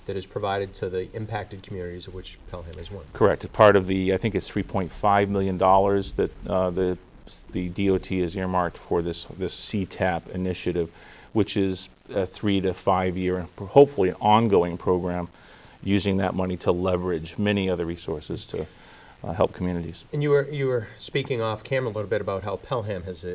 that is provided to the impacted communities of which Pelham is one. Correct. It's part of the, I think it's $3.5 million that the DOT has earmarked for this CTAP initiative, which is a 3 to 5 year, and hopefully an ongoing program, using that money to leverage many other resources to help communities. And you were speaking off camera a little bit about how Pelham has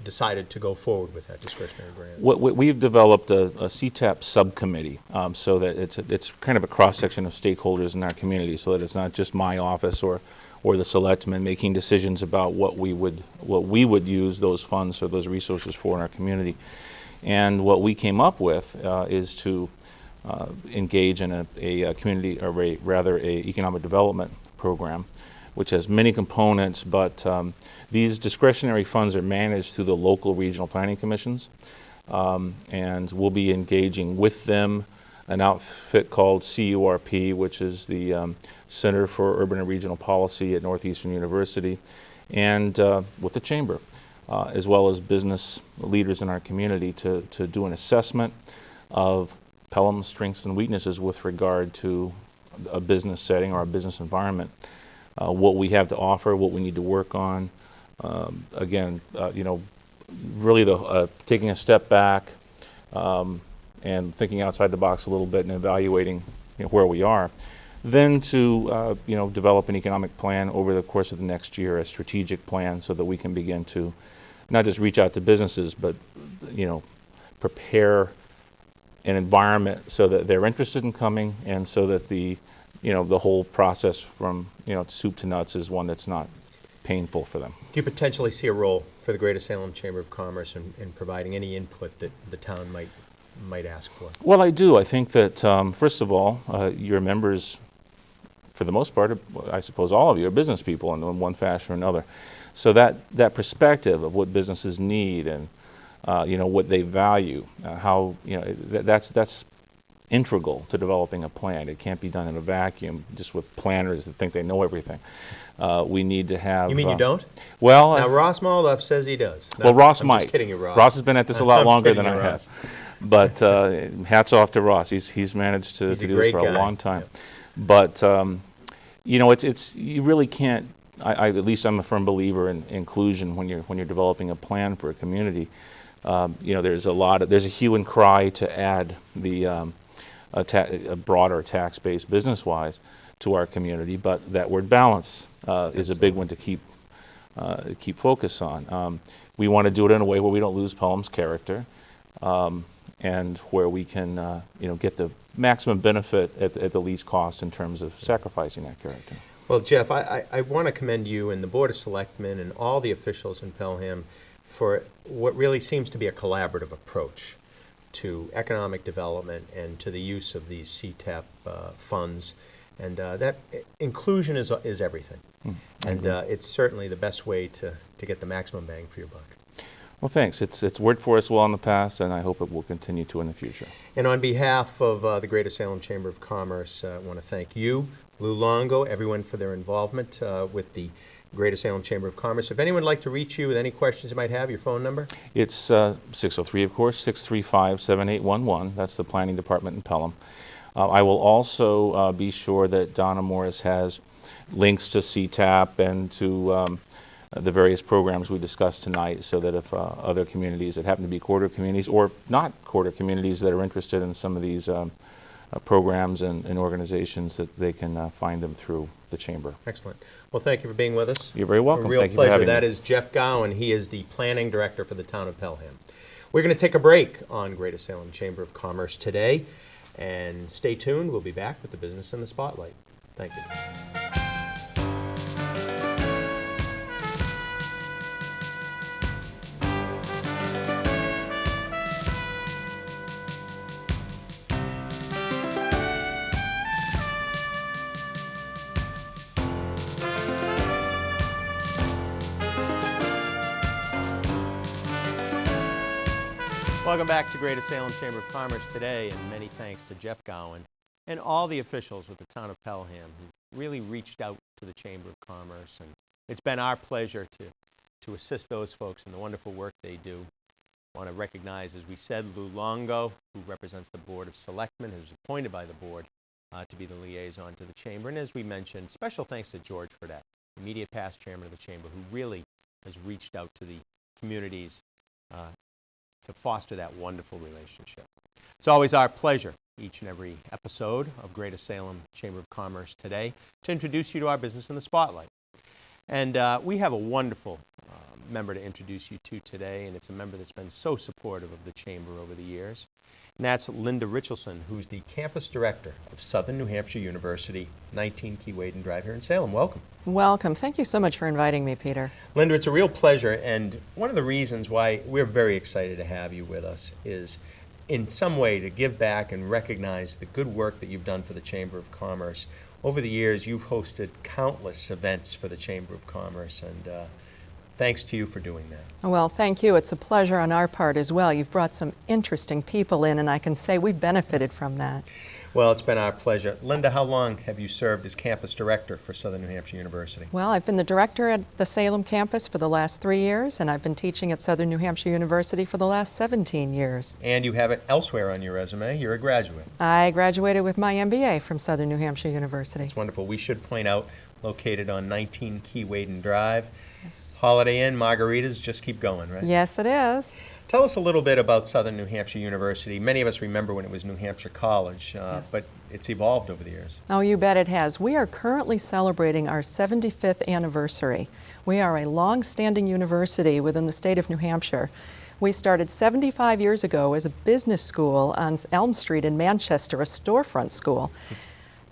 decided to go forward with that discretionary grant. We've developed a CTAP subcommittee, so that it's kind of a cross-section of stakeholders in our community, so that it's not just my office or the selectmen making decisions about what we would use those funds or those resources for in our community. And what we came up with is to engage in a community, or rather a economic development program, which has many components, but these discretionary funds are managed through the local regional planning commissions, and we'll be engaging with them, an outfit called CURP, which is the Center for Urban and Regional Policy at Northeastern University, and with the Chamber, as well as business leaders in our community to do an assessment of Pelham's strengths and weaknesses with regard to a business setting or a business environment. What we have to offer, what we need to work on. Again, really taking a step back and thinking outside the box a little bit and evaluating where we are. Then to develop an economic plan over the course of the next year, a strategic plan, so that we can begin to not just reach out to businesses, but prepare an environment so that they're interested in coming, and so that the whole process from soup to nuts is one that's not painful for them. Do you potentially see a role for the Greater Salem Chamber of Commerce in providing any input that the town might ask for? Well, I do. I think that first of all, your members, for the most part, I suppose all of you are business people in one fashion or another. So that perspective of what businesses need and what they value, how that's integral to developing a plan. It can't be done in a vacuum, just with planners that think they know everything. We need to have. You mean you don't? Well, now Ross Moldoff says he does. No, well, Ross I'm might. Just kidding you, Ross. Ross has been at this a lot longer than I Ross. have. But hats off to Ross. He's managed to do this for a long time. Yeah. But it's you really can't. At least I'm a firm believer in inclusion when you're developing a plan for a community. There's a hue and cry to add a broader tax base business-wise to our community, but that word balance is a big one to keep focus on. We want to do it in a way where we don't lose Pelham's character, and where we can get the maximum benefit at the least cost in terms of sacrificing that character. Well, Jeff, I want to commend you and the Board of Selectmen and all the officials in Pelham for what really seems to be a collaborative approach to economic development and to the use of these CTAP funds. And that inclusion is everything. And it's certainly the best way to get the maximum bang for your buck. Well, thanks. It's worked for us well in the past, and I hope it will continue to in the future. And on behalf of the Greater Salem Chamber of Commerce, I want to thank you, Lou Longo, everyone for their involvement with the Greater Salem Chamber of Commerce. If anyone would like to reach you with any questions you might have, your phone number? It's 603, of course, 635-7811. That's the planning department in Pelham. I will also be sure that Donna Morris has links to CTAP and to the various programs we discussed tonight, so that if other communities that happen to be quarter communities or not quarter communities that are interested in some of these programs and organizations, that they can find them through the Chamber. Excellent. Well, thank you for being with us. You're very welcome. A real thank pleasure. You for having that me. is Jeff Gowan. He is the Planning Director for the town of Pelham. We're going to take a break on Greater Salem Chamber of Commerce today, and stay tuned. We'll be back with the Business in the Spotlight. Thank you. Welcome back to Greater Salem Chamber of Commerce today, and many thanks to Jeff Gowan and all the officials with the town of Pelham who really reached out to the Chamber of Commerce, and it's been our pleasure to assist those folks in the wonderful work they do. I want to recognize, as we said, Lou Longo, who represents the Board of Selectmen, who's appointed by the board to be the liaison to the Chamber. And as we mentioned, special thanks to George Fredette, immediate past chairman of the Chamber, who really has reached out to the communities to foster that wonderful relationship. It's always our pleasure, each and every episode of Greater Salem Chamber of Commerce Today, to introduce you to our business in the spotlight. And we have a wonderful member to introduce you to today, and it's a member that's been so supportive of the Chamber over the years. And that's Linda Richardson, who's the campus director of Southern New Hampshire University, 19 Keewaydin Drive here in Salem. Welcome. Welcome. Thank you so much for inviting me, Peter. Linda, it's a real pleasure, and one of the reasons why we're very excited to have you with us is in some way to give back and recognize the good work that you've done for the Chamber of Commerce. Over the years, you've hosted countless events for the Chamber of Commerce, and thanks to you for doing that. Well, thank you. It's a pleasure on our part as well. You've brought some interesting people in, and I can say we've benefited from that. Well, it's been our pleasure. Linda, how long have you served as campus director for Southern New Hampshire University? Well, I've been the director at the Salem campus for the last 3 years, and I've been teaching at Southern New Hampshire University for the last 17 years. And you have it elsewhere on your resume. You're a graduate. I graduated with my MBA from Southern New Hampshire University. It's wonderful. We should point out, located on 19 Keewaydin Drive. Yes. Holiday Inn, margaritas, just keep going, right? Yes, it is. Tell us a little bit about Southern New Hampshire University. Many of us remember when it was New Hampshire College, Yes. but it's evolved over the years. Oh, you bet it has. We are currently celebrating our 75th anniversary. We are a long-standing university within the state of New Hampshire. We started 75 years ago as a business school on Elm Street in Manchester, a storefront school.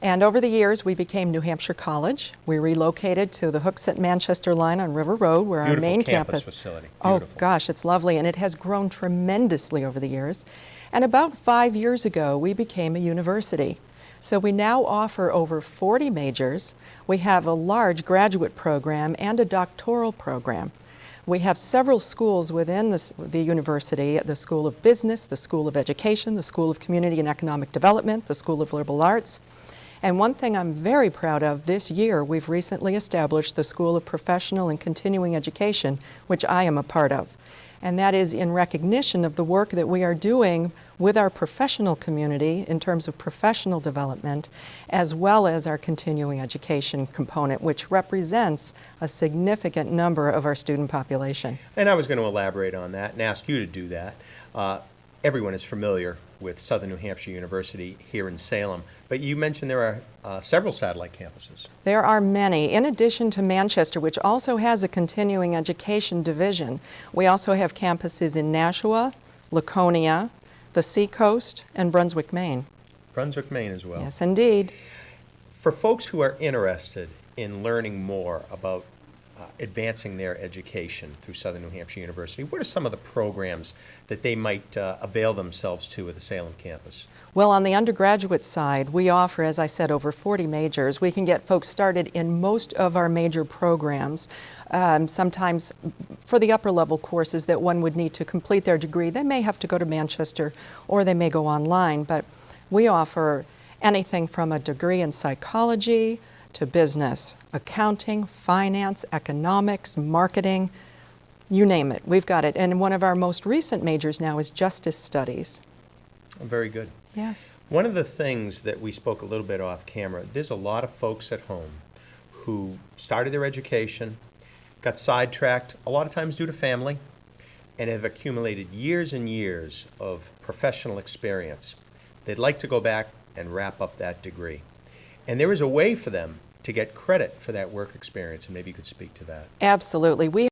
And over the years, we became New Hampshire College. We relocated to the Hooksett Manchester line on River Road, where our main campus facility. Oh, Beautiful. gosh, it's lovely, and it has grown tremendously over the years. And about 5 years ago, we became a university. So we now offer over 40 majors. We have a large graduate program and a doctoral program. We have several schools within the university: the School of Business, the School of Education, the School of Community and Economic Development, the School of Liberal Arts. And one thing I'm very proud of, this year we've recently established the School of Professional and Continuing Education, which I am a part of. And that is in recognition of the work that we are doing with our professional community in terms of professional development, as well as our continuing education component, which represents a significant number of our student population. And I was going to elaborate on that and ask you to do that. Everyone is familiar with Southern New Hampshire University here in Salem, but you mentioned there are several satellite campuses. There are many. In addition to Manchester, which also has a continuing education division, we also have campuses in Nashua, Laconia, the Seacoast, and Brunswick, Maine. Brunswick, Maine as well. Yes, indeed. For folks who are interested in learning more about advancing their education through Southern New Hampshire University, what are some of the programs that they might avail themselves to at the Salem campus? Well, on the undergraduate side, we offer, as I said, over 40 majors. We can get folks started in most of our major programs. Sometimes for the upper level courses that one would need to complete their degree, they may have to go to Manchester or they may go online, but we offer anything from a degree in psychology to business, accounting, finance, economics, marketing, you name it. We've got it. And one of our most recent majors now is justice studies. Very good. Yes. One of the things that we spoke a little bit off camera, there's a lot of folks at home who started their education, got sidetracked, a lot of times due to family, and have accumulated years and years of professional experience. They'd like to go back and wrap up that degree. And there is a way for them to get credit for that work experience, and maybe you could speak to that. Absolutely. We